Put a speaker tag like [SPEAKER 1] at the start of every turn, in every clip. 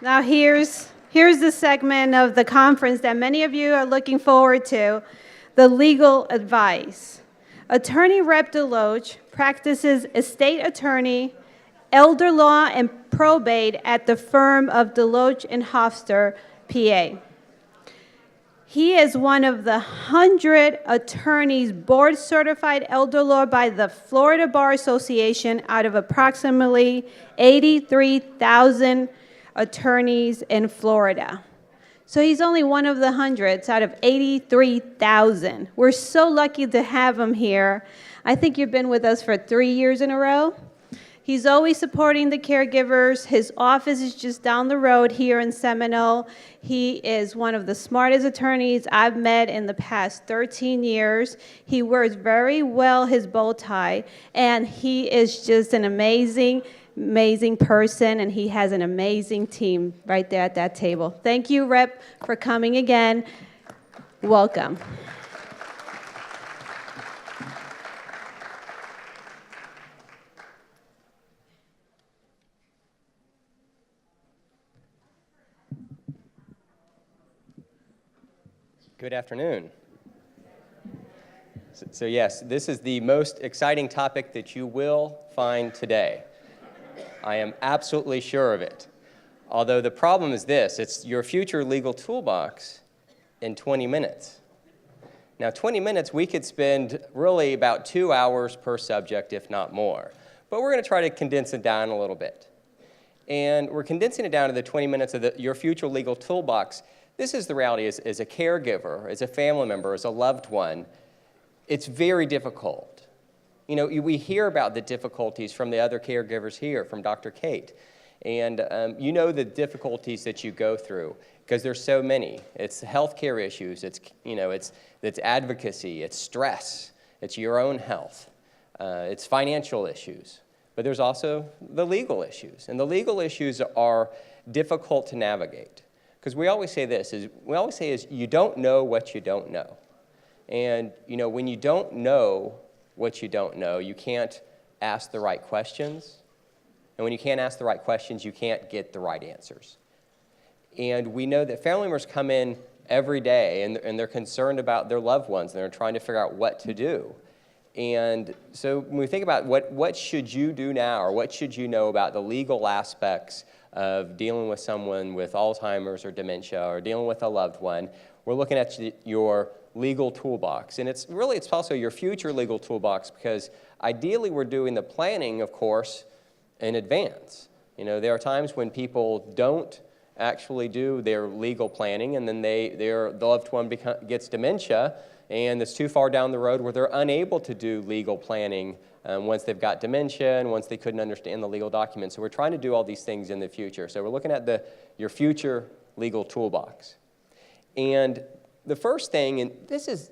[SPEAKER 1] Now here's the segment of the conference that many of you are looking forward to, the legal advice. Attorney Rep Deloach practices estate attorney, elder law, and probate at the firm of Deloach and Hofster, PA. He is one of the 100 attorneys board certified elder law by the Florida Bar Association out of approximately 83,000 attorneys in Florida. So he's only one of the hundreds out of 83,000. We're so lucky to have him here. I think you've been with us for 3 years in a row. He's always supporting the caregivers. His office is just down the road here in Seminole. He is one of the smartest attorneys I've met in the past 13 years. He wears very well his bow tie, and he is just an amazing person, and he has an amazing team right there at that table. Thank you, Rep, for coming again. Welcome.
[SPEAKER 2] Good afternoon. So yes, this is the most exciting topic that you will find today. I am absolutely sure of it. Although the problem is this, it's your future legal toolbox in 20 minutes. Now 20 minutes, we could spend really about 2 hours per subject, if not more. But we're going to try to condense it down a little bit. And we're condensing it down to the 20 minutes of your future legal toolbox. This is the reality as a caregiver, as a family member, as a loved one. It's very difficult. You know, we hear about the difficulties from the other caregivers here, from Dr. Kate. And you know the difficulties that you go through because there's so many. It's healthcare issues. It's advocacy. It's stress. It's your own health. It's financial issues. But there's also the legal issues. And the legal issues are difficult to navigate. Because we always say this, you don't know what you don't know. And, you know, when you don't know what you don't know, you can't ask the right questions. And when you can't ask the right questions, you can't get the right answers. And we know that family members come in every day, and they're concerned about their loved ones, and they're trying to figure out what to do. And so when we think about what should you do now, or what should you know about the legal aspects of dealing with someone with Alzheimer's or dementia or dealing with a loved one, we're looking at your legal toolbox. And it's also your future legal toolbox because ideally we're doing the planning, of course, in advance. You know, there are times when people don't actually do their legal planning and then the loved one gets dementia and it's too far down the road where they're unable to do legal planning once they've got dementia and once they couldn't understand the legal documents. So we're trying to do all these things in the future. So we're looking at your future legal toolbox. And the first thing, and this is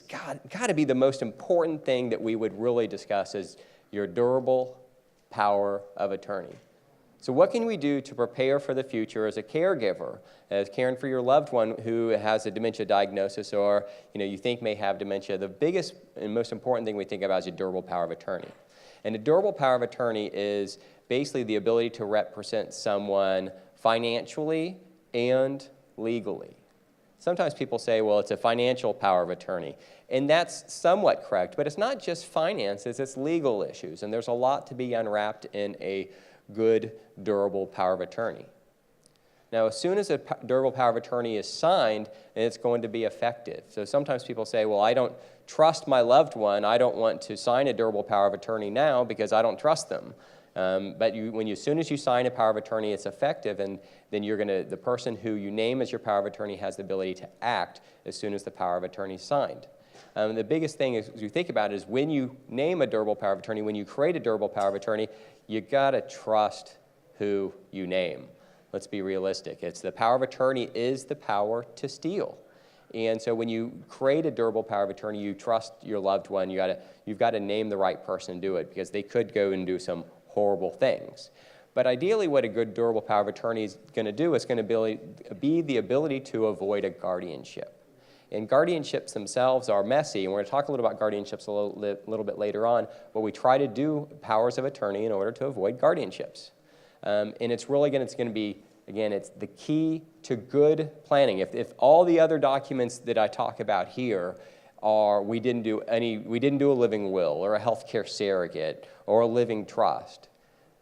[SPEAKER 2] got to be the most important thing that we would really discuss, is your durable power of attorney. So what can we do to prepare for the future as a caregiver, as caring for your loved one who has a dementia diagnosis or you think may have dementia? The biggest and most important thing we think about is a durable power of attorney. And a durable power of attorney is basically the ability to represent someone financially and legally. Sometimes people say, well, it's a financial power of attorney. And that's somewhat correct, but it's not just finances, it's legal issues. And there's a lot to be unwrapped in a good, durable power of attorney. Now, as soon as a durable power of attorney is signed, it's going to be effective. So sometimes people say, well, I don't trust my loved one. I don't want to sign a durable power of attorney now because I don't trust them. But as soon as you sign a power of attorney, it's effective, and then the person who you name as your power of attorney has the ability to act as soon as the power of attorney is signed. The biggest thing as you think about it is when you name a durable power of attorney, when you create a durable power of attorney, you got to trust who you name. Let's be realistic. It's the power of attorney is the power to steal. And so when you create a durable power of attorney, you trust your loved one. You've got to name the right person and do it because they could go and do some horrible things. But ideally, what a good durable power of attorney is going to do is going to be the ability to avoid a guardianship. And guardianships themselves are messy, and we're going to talk a little about guardianships a little bit later on, but we try to do powers of attorney in order to avoid guardianships. And it's going to be Again, it's the key to good planning. If all the other documents that I talk about here are we didn't do a living will or a healthcare surrogate or a living trust,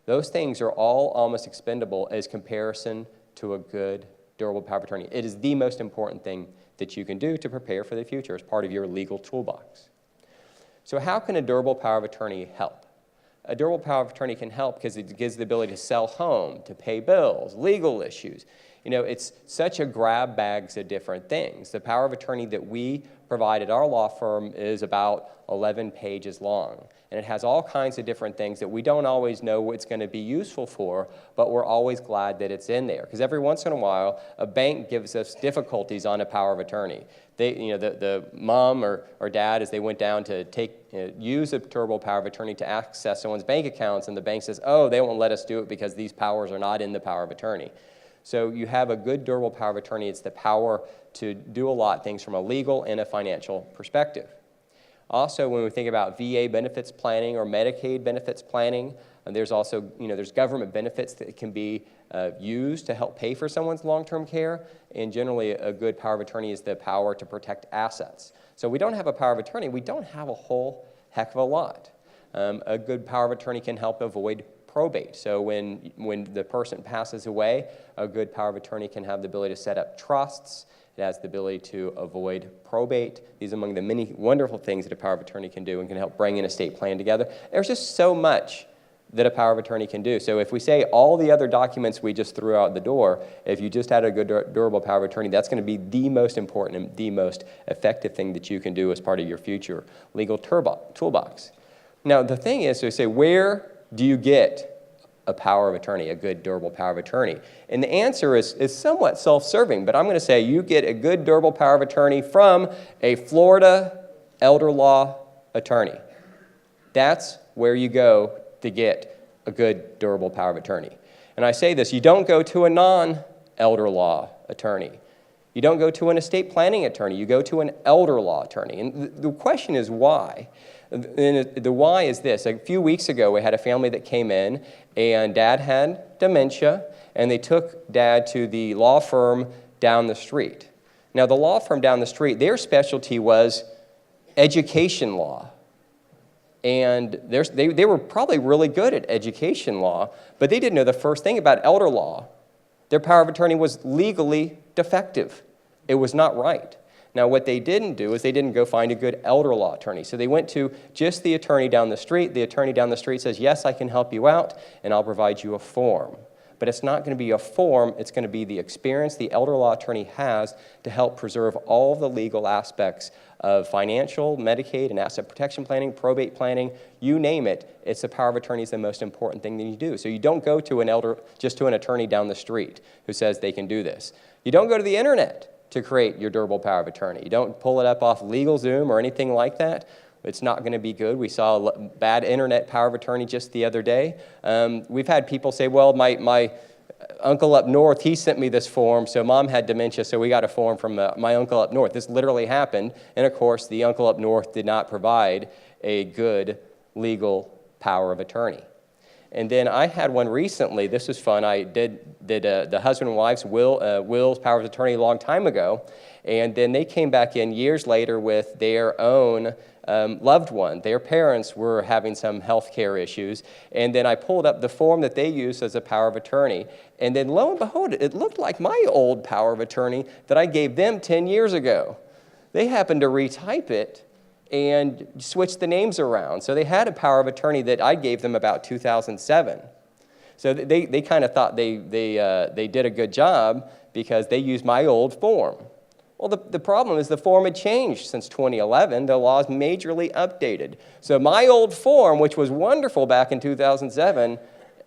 [SPEAKER 2] those things are all almost expendable as comparison to a good, durable power of attorney. It is the most important thing that you can do to prepare for the future as part of your legal toolbox. So how can a durable power of attorney help? A durable power of attorney can help because it gives the ability to sell home, to pay bills, legal issues. You know, it's such a grab bags of different things. The power of attorney that we provide at our law firm is about 11 pages long. And it has all kinds of different things that we don't always know what it's going to be useful for, but we're always glad that it's in there. Because every once in a while, a bank gives us difficulties on a power of attorney. The mom or dad, as they went down to use a durable power of attorney to access someone's bank accounts, and the bank says, oh, they won't let us do it because these powers are not in the power of attorney. So you have a good durable power of attorney. It's the power to do a lot of things from a legal and a financial perspective. Also, when we think about VA benefits planning or Medicaid benefits planning, there's also, there's government benefits that can be used to help pay for someone's long-term care, and generally a good power of attorney is the power to protect assets. So we don't have a power of attorney, we don't have a whole heck of a lot. A good power of attorney can help avoid probate. So when the person passes away, a good power of attorney can have the ability to set up trusts. It has the ability to avoid probate. These are among the many wonderful things that a power of attorney can do and can help bring an estate plan together. There's just so much that a power of attorney can do. So if we say all the other documents we just threw out the door, if you just had a good durable power of attorney, that's going to be the most important and the most effective thing that you can do as part of your future legal toolbox. Now the thing is, so we say, where do you get a power of attorney, a good durable power of attorney? And the answer is somewhat self-serving, but I'm going to say you get a good durable power of attorney from a Florida elder law attorney. That's where you go to get a good durable power of attorney. And I say this, you don't go to a non-elder law attorney. You don't go to an estate planning attorney. You go to an elder law attorney. And the question is why? And the why is this. A few weeks ago, we had a family that came in, and Dad had dementia, and they took Dad to the law firm down the street. Now, the law firm down the street, their specialty was education law. And they were probably really good at education law, but they didn't know the first thing about elder law. Their power of attorney was legally defective. It was not right. Now, what they didn't do is they didn't go find a good elder law attorney. So they went to just the attorney down the street. The attorney down the street says, yes, I can help you out, and I'll provide you a form. But it's not going to be a form. It's going to be the experience the elder law attorney has to help preserve all the legal aspects of financial, Medicaid, and asset protection planning, probate planning, you name it. It's the power of attorney is the most important thing that you do. So you don't go to just to an attorney down the street who says they can do this. You don't go to the internet to create your durable power of attorney. You don't pull it up off LegalZoom or anything like that. It's not going to be good. We saw a bad internet power of attorney just the other day. We've had people say, well, my uncle up north, he sent me this form, so Mom had dementia, so we got a form from my uncle up north. This literally happened, and of course, the uncle up north did not provide a good legal power of attorney. And then I had one recently. This was fun. I did the husband and wife's wills, power of attorney a long time ago, and then they came back in years later with their own loved one. Their parents were having some health care issues, and then I pulled up the form that they used as a power of attorney, and then lo and behold, it looked like my old power of attorney that I gave them 10 years ago. They happened to retype it and switch the names around. So they had a power of attorney that I gave them about 2007. So they kind of thought they did a good job because they used my old form. Well, the problem is the form had changed since 2011. The law is majorly updated. So my old form, which was wonderful back in 2007,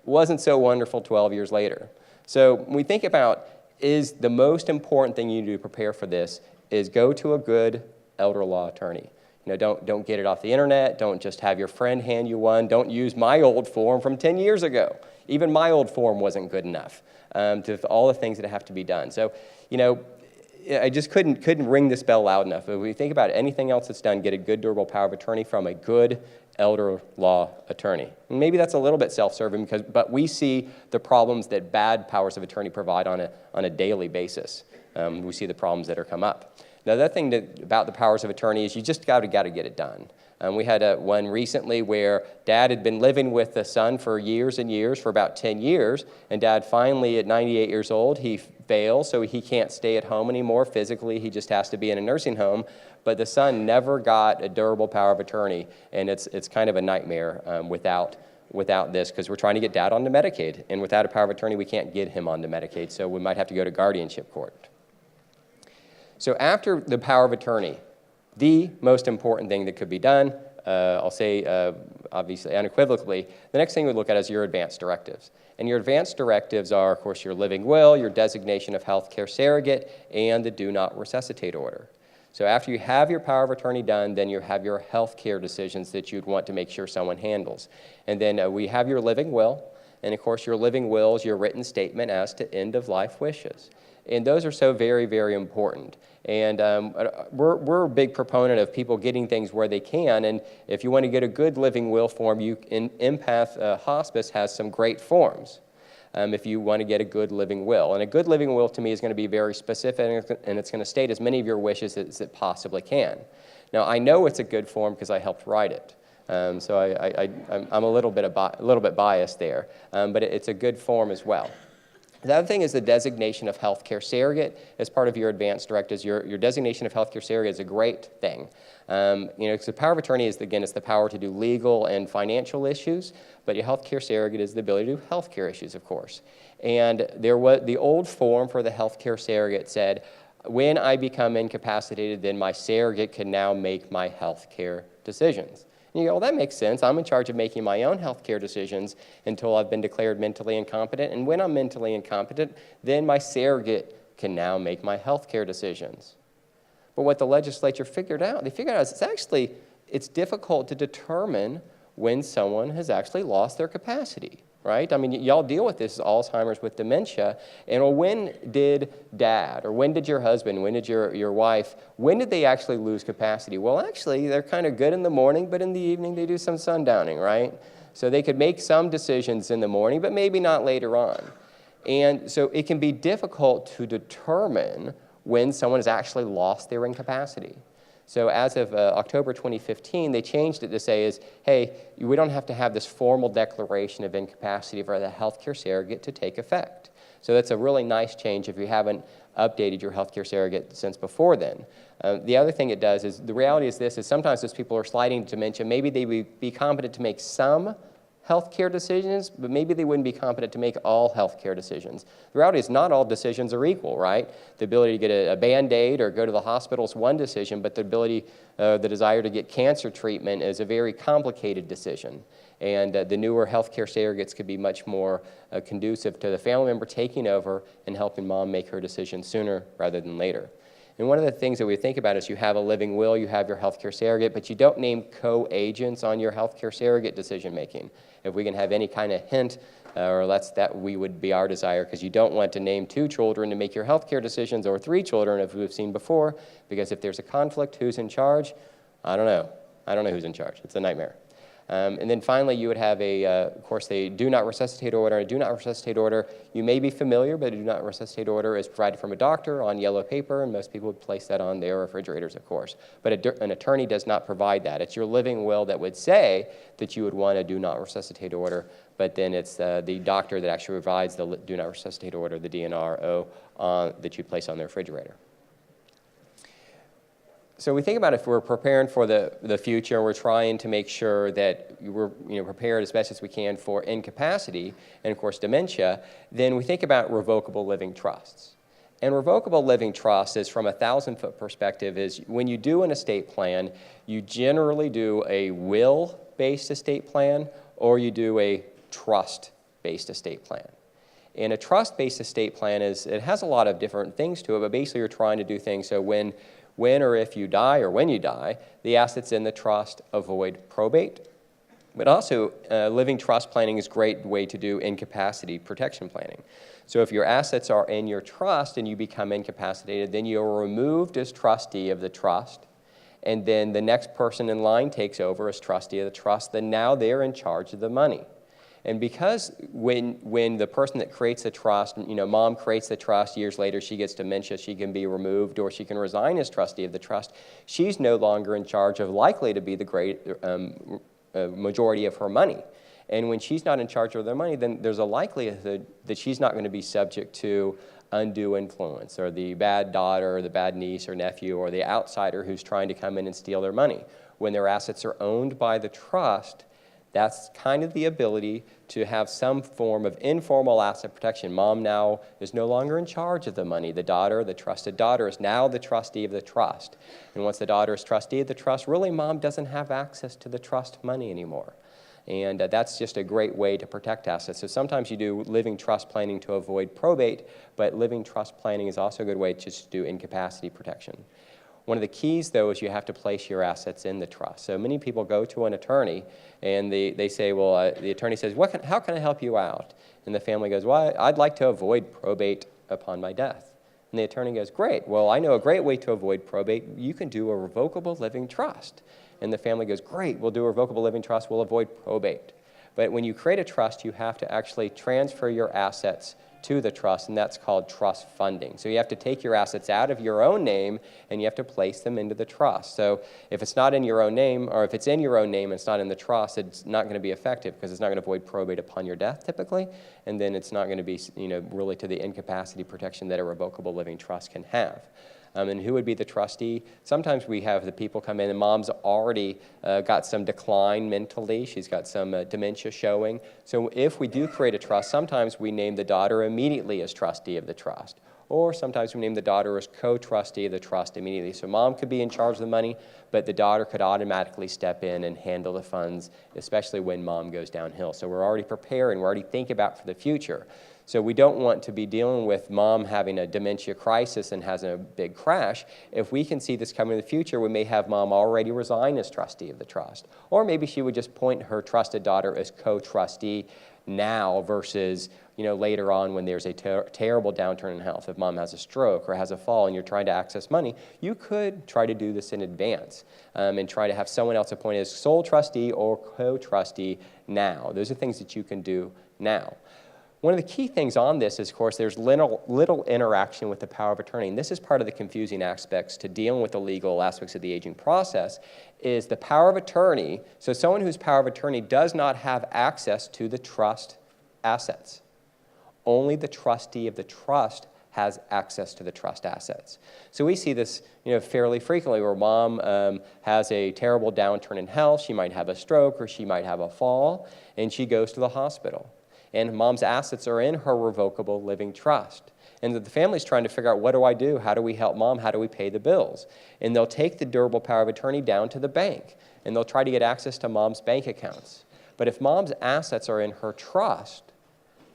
[SPEAKER 2] wasn't so wonderful 12 years later. So when we think about is the most important thing you do to prepare for this is go to a good elder law attorney. Don't get it off the internet. Don't just have your friend hand you one. Don't use my old form from 10 years ago. Even my old form wasn't good enough to all the things that have to be done. So, I just couldn't ring this bell loud enough. If we think about anything else that's done, get a good durable power of attorney from a good elder law attorney. And maybe that's a little bit self-serving, but we see the problems that bad powers of attorney provide on a daily basis. We see the problems that are come up. Now, the other thing about the powers of attorney is you just got to get it done. We had one recently where Dad had been living with the son for years and years, for about 10 years, and Dad finally, at 98 years old, he fails, so he can't stay at home anymore physically. He just has to be in a nursing home. But the son never got a durable power of attorney, and it's kind of a nightmare without this, because we're trying to get Dad onto Medicaid, and without a power of attorney, we can't get him onto Medicaid, so we might have to go to guardianship court. So after the power of attorney, the most important thing that could be done, I'll say obviously unequivocally, the next thing we look at is your advance directives. And your advance directives are, of course, your living will, your designation of healthcare surrogate, and the do not resuscitate order. So after you have your power of attorney done, then you have your healthcare decisions that you'd want to make sure someone handles. And then we have your living will, and of course your living will is your written statement as to end-of-life wishes. And those are so very, very important. And we're a big proponent of people getting things where they can. And if you want to get a good living will form, Empath Hospice has some great forms if you want to get a good living will. And a good living will to me is going to be very specific, and it's going to state as many of your wishes as it possibly can. Now, I know it's a good form because I helped write it. So I'm a little bit biased there, but it's a good form as well. The other thing is the designation of healthcare surrogate as part of your advance directives. Your designation of healthcare surrogate is a great thing. Because the power of attorney is, again, it's the power to do legal and financial issues, but your healthcare surrogate is the ability to do healthcare issues, of course. And there was the old form for the healthcare surrogate said, when I become incapacitated, then my surrogate can now make my healthcare decisions. And you go, well, that makes sense. I'm in charge of making my own healthcare decisions until I've been declared mentally incompetent. And when I'm mentally incompetent, then my surrogate can now make my healthcare decisions. But what the legislature figured out is it's difficult to determine when someone has actually lost their capacity, right? I mean, y'all deal with this, Alzheimer's with dementia, and when did Dad, or when did your husband, when did your wife, when did they actually lose capacity? Well, actually, they're kind of good in the morning, but in the evening they do some sundowning, right? So they could make some decisions in the morning, but maybe not later on. And so it can be difficult to determine when someone has actually lost their incapacity. So as of October 2015, they changed it to say hey, we don't have to have this formal declaration of incapacity for the healthcare surrogate to take effect. So that's a really nice change if you haven't updated your healthcare surrogate since before then. The other thing it does is, the reality is this, is sometimes as people are sliding to dementia, maybe they would be competent to make some healthcare decisions, but maybe they wouldn't be competent to make all healthcare decisions. The reality is not all decisions are equal, right? The ability to get a Band-Aid or go to the hospital is one decision, but the desire to get cancer treatment is a very complicated decision. And the newer healthcare surrogates could be much more conducive to the family member taking over and helping mom make her decision sooner rather than later. And one of the things that we think about is you have a living will, you have your healthcare surrogate, but you don't name co-agents on your healthcare surrogate decision making. If we can have any kind of hint, or that would be our desire, because you don't want to name 2 children to make your healthcare decisions, or 3 children, as we've seen before, because if there's a conflict, who's in charge? I don't know. I don't know who's in charge. It's a nightmare. And then finally, you would have of course, a do not resuscitate order. A do not resuscitate order, you may be familiar, but a do not resuscitate order is provided from a doctor on yellow paper, and most people would place that on their refrigerators, of course. But an attorney does not provide that. It's your living will that would say that you would want a do not resuscitate order, but then it's the doctor that actually provides the do not resuscitate order, the DNRO, that you place on the refrigerator. So we think about if we're preparing for the future, we're trying to make sure that we're prepared as best as we can for incapacity and, of course, dementia, then we think about revocable living trusts. And revocable living trust is, from a 1,000-foot perspective, is when you do an estate plan, you generally do a will-based estate plan or you do a trust-based estate plan. And a trust-based estate plan it has a lot of different things to it, but basically you're trying to do things so when or if you die, or when you die, the assets in the trust avoid probate. But also, living trust planning is a great way to do incapacity protection planning. So if your assets are in your trust and you become incapacitated, then you're removed as trustee of the trust, and then the next person in line takes over as trustee of the trust, then now they're in charge of the money. And because when the person that creates the trust, mom creates the trust, years later she gets dementia, she can be removed or she can resign as trustee of the trust, she's no longer in charge of likely to be the great majority of her money. And when she's not in charge of their money, then there's a likelihood that she's not going to be subject to undue influence, or the bad daughter, or the bad niece or nephew, or the outsider who's trying to come in and steal their money. When their assets are owned by the trust, that's kind of the ability to have some form of informal asset protection. Mom now is no longer in charge of the money. The daughter, the trusted daughter, is now the trustee of the trust. And once the daughter is trustee of the trust, really mom doesn't have access to the trust money anymore. And that's just a great way to protect assets. So sometimes you do living trust planning to avoid probate, but living trust planning is also a good way to just do incapacity protection. One of the keys, though, is you have to place your assets in the trust. So many people go to an attorney, and they say, well, the attorney says, how can I help you out? And the family goes, well, I'd like to avoid probate upon my death. And the attorney goes, great. Well, I know a great way to avoid probate. You can do a revocable living trust. And the family goes, great, we'll do a revocable living trust, we'll avoid probate. But when you create a trust, you have to actually transfer your assets to the trust, and that's called trust funding. So you have to take your assets out of your own name, and you have to place them into the trust. So if it's not in your own name, or if it's in your own name and it's not in the trust, it's not going to be effective because it's not going to avoid probate upon your death typically, and then it's not going to be really to the incapacity protection that a revocable living trust can have. And who would be the trustee? Sometimes we have the people come in and mom's already got some decline mentally. She's got some dementia showing. So if we do create a trust, sometimes we name the daughter immediately as trustee of the trust. Or sometimes we name the daughter as co-trustee of the trust immediately. So mom could be in charge of the money, but the daughter could automatically step in and handle the funds, especially when mom goes downhill. So we're already preparing, we're already thinking about for the future. So we don't want to be dealing with mom having a dementia crisis and has a big crash. If we can see this coming in the future, we may have mom already resign as trustee of the trust. Or maybe she would just appoint her trusted daughter as co-trustee now versus later on when there's a terrible downturn in health. If mom has a stroke or has a fall and you're trying to access money, you could try to do this in advance and try to have someone else appointed as sole trustee or co-trustee now. Those are things that you can do now. One of the key things on this is, of course, there's little interaction with the power of attorney. And this is part of the confusing aspects to dealing with the legal aspects of the aging process, is the power of attorney. So someone whose power of attorney does not have access to the trust assets. Only the trustee of the trust has access to the trust assets. So we see this fairly frequently where mom has a terrible downturn in health. She might have a stroke or she might have a fall, and she goes to the hospital. And mom's assets are in her revocable living trust. And the family's trying to figure out, what do I do? How do we help mom? How do we pay the bills? And they'll take the durable power of attorney down to the bank, and they'll try to get access to mom's bank accounts. But if mom's assets are in her trust,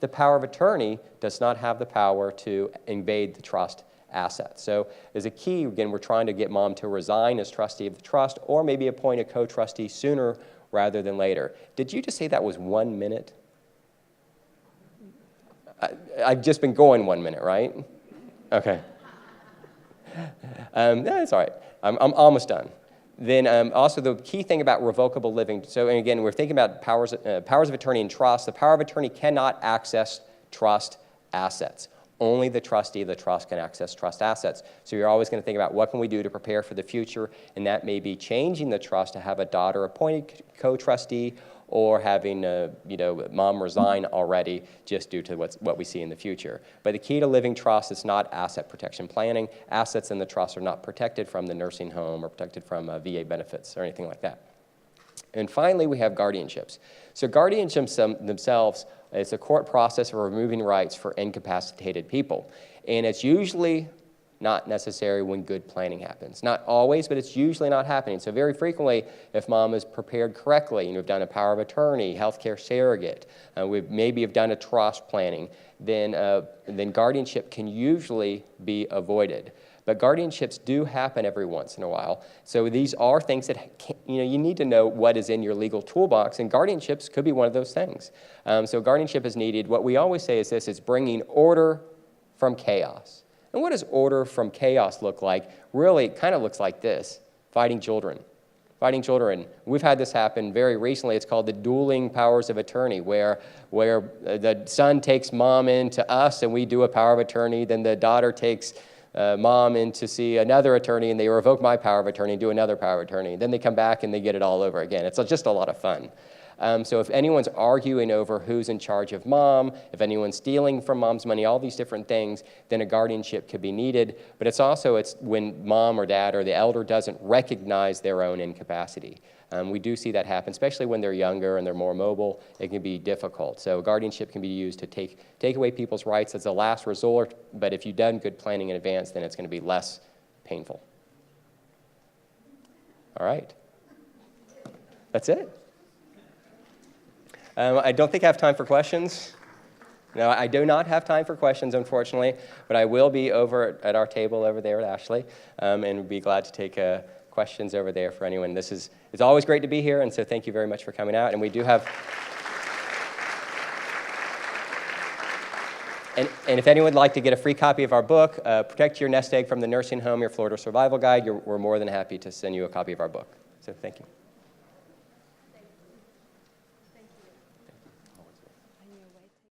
[SPEAKER 2] the power of attorney does not have the power to invade the trust assets. So as a key, again, we're trying to get mom to resign as trustee of the trust or maybe appoint a co-trustee sooner rather than later. Did you just say that was 1 minute? I've just been going 1 minute, right? Okay. That's all right. I'm almost done. Then also the key thing about revocable living, so and again, we're thinking about powers of attorney and trust. The power of attorney cannot access trust assets. Only the trustee of the trust can access trust assets. So you're always going to think about what can we do to prepare for the future, and that may be changing the trust to have a daughter appointed co-trustee or having mom resign already just due to what we see in the future. But the key to living trust is not asset protection planning. Assets in the trust are not protected from the nursing home or protected from VA benefits or anything like that. And finally, we have guardianships. So guardianships themselves is a court process for removing rights for incapacitated people. And it's usually not necessary when good planning happens. Not always, but it's usually not happening. So very frequently, if mom is prepared correctly, we've done a power of attorney, healthcare surrogate, we maybe have done a trust planning, then guardianship can usually be avoided. But guardianships do happen every once in a while. So these are things that you need to know what is in your legal toolbox, and guardianships could be one of those things. So guardianship is needed. What we always say is this: it's bringing order from chaos. And what does order from chaos look like? Really, it kind of looks like this. fighting children. Fighting children. We've had this happen very recently. It's called the dueling powers of attorney, where the son takes mom in to us and we do a power of attorney. Then the daughter takes mom in to see another attorney and they revoke my power of attorney and do another power of attorney. Then they come back and they get it all over again. It's just a lot of fun. So if anyone's arguing over who's in charge of mom, if anyone's stealing from mom's money, all these different things, then a guardianship could be needed. But it's when mom or dad or the elder doesn't recognize their own incapacity. We do see that happen, especially when they're younger and they're more mobile. It can be difficult. So guardianship can be used to take away people's rights as a last resort, but if you've done good planning in advance, then it's going to be less painful. All right. That's it. I don't think I have time for questions. No, I do not have time for questions, unfortunately, but I will be over at our table over there at Ashley, and would be glad to take questions over there for anyone. It's always great to be here, and so thank you very much for coming out. And we do have, and if anyone would like to get a free copy of our book, Protect Your Nest Egg from the Nursing Home, Your Florida Survival Guide, we're more than happy to send you a copy of our book. So thank you.